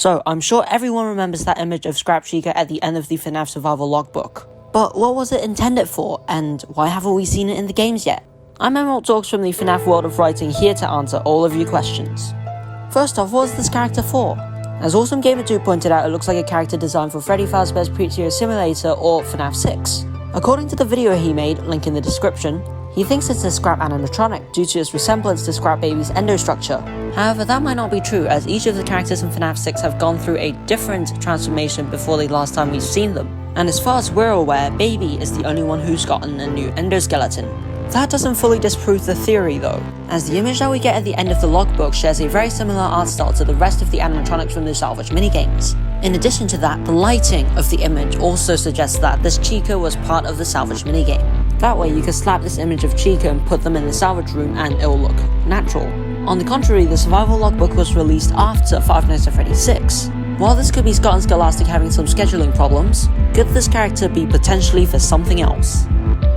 So, I'm sure everyone remembers that image of Scrap Chica at the end of the FNAF Survival Logbook. But what was it intended for, and why haven't we seen it in the games yet? I'm Emerald Talks from the FNAF World of Writing, here to answer all of your questions. First off, what is this character for? As AwesomeGamerDude pointed out, it looks like a character designed for Freddy Fazbear's Pizzeria Simulator or FNAF 6. According to the video he made, link in the description, he thinks it's a Scrap animatronic due to its resemblance to Scrap Baby's endostructure. However, that might not be true, as each of the characters in FNAF 6 have gone through a different transformation before the last time we've seen them. And as far as we're aware, Baby is the only one who's gotten a new endoskeleton. That doesn't fully disprove the theory though, as the image that we get at the end of the logbook shares a very similar art style to the rest of the animatronics from the salvage minigames. In addition to that, the lighting of the image also suggests that this Chica was part of the salvage minigame. That way you can slap this image of Chica and put them in the salvage room and it'll look natural. On the contrary, the survival logbook was released after Five Nights at Freddy's 6. While this could be Scott and Scholastic having some scheduling problems, could this character be potentially for something else?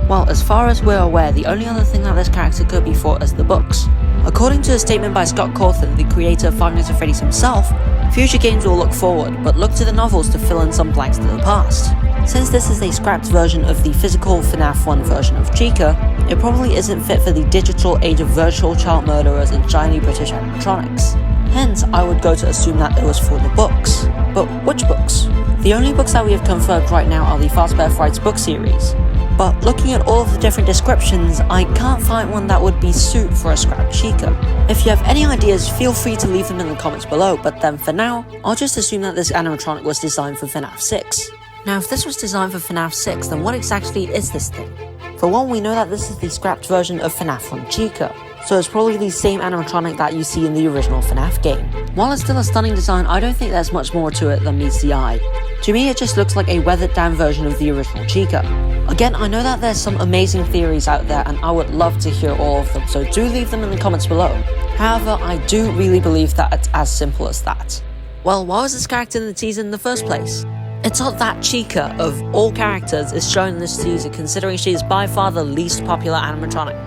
Well, as far as we're aware, the only other thing that this character could be for is the books. According to a statement by Scott Cawthon, the creator of Five Nights at Freddy's himself, future games will look forward, but look to the novels to fill in some blanks to the past. Since this is a scrapped version of the physical FNAF 1 version of Chica, it probably isn't fit for the digital age of virtual child murderers and shiny British animatronics. Hence, I would go to assume that it was for the books. But which books? The only books that we have confirmed right now are the Fazbear Frights book series. But looking at all of the different descriptions, I can't find one that would be suited for a Scrap Chica. If you have any ideas, feel free to leave them in the comments below, but then for now, I'll just assume that this animatronic was designed for FNAF 6. Now, if this was designed for FNAF 6, then what exactly is this thing? For one, we know that this is the scrapped version of FNAF 1 Chica, so it's probably the same animatronic that you see in the original FNAF game. While it's still a stunning design, I don't think there's much more to it than meets the eye. To me, it just looks like a weathered down version of the original Chica. Again, I know that there's some amazing theories out there and I would love to hear all of them, so do leave them in the comments below. However, I do really believe that it's as simple as that. Well, why was this character in the teaser in the first place? It's odd that Chica, of all characters, is shown in this teaser considering she is by far the least popular animatronic.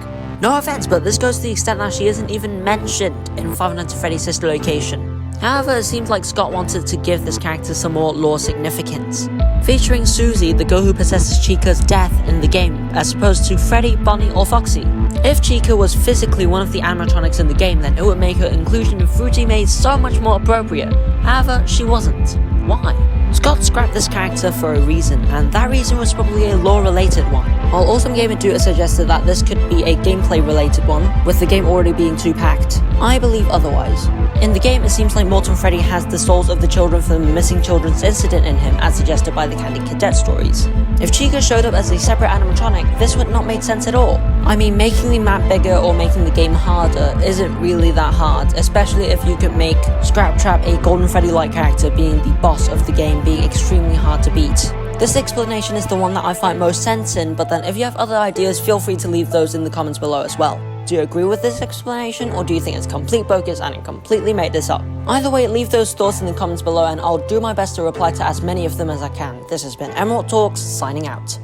No offense, but this goes to the extent that she isn't even mentioned in Five Nights at Freddy's sister location. However, it seems like Scott wanted to give this character some more lore significance, featuring Susie, the girl who possesses Chica's death in the game, as opposed to Freddy, Bonnie, or Foxy. If Chica was physically one of the animatronics in the game, then it would make her inclusion in Fruity Maze so much more appropriate. However, she wasn't. Why? Scott scrapped this character for a reason, and that reason was probably a lore-related one. While AwesomeGamerDude suggested that this could be a gameplay-related one, with the game already being too packed, I believe otherwise. In the game, it seems like Molten Freddy has the souls of the children from the missing children's incident in him, as suggested by the Candy Cadet stories. If Chica showed up as a separate animatronic, this would not make sense at all. I mean, making the map bigger or making the game harder isn't really that hard, especially if you could make Scrap Trap a Golden Freddy-like character, being the boss of the game, being extremely hard to beat. This explanation is the one that I find most sense in, but then if you have other ideas, feel free to leave those in the comments below as well. Do you agree with this explanation, or do you think it's complete bogus and it completely made this up? Either way, leave those thoughts in the comments below and I'll do my best to reply to as many of them as I can. This has been Emerald Talks, signing out.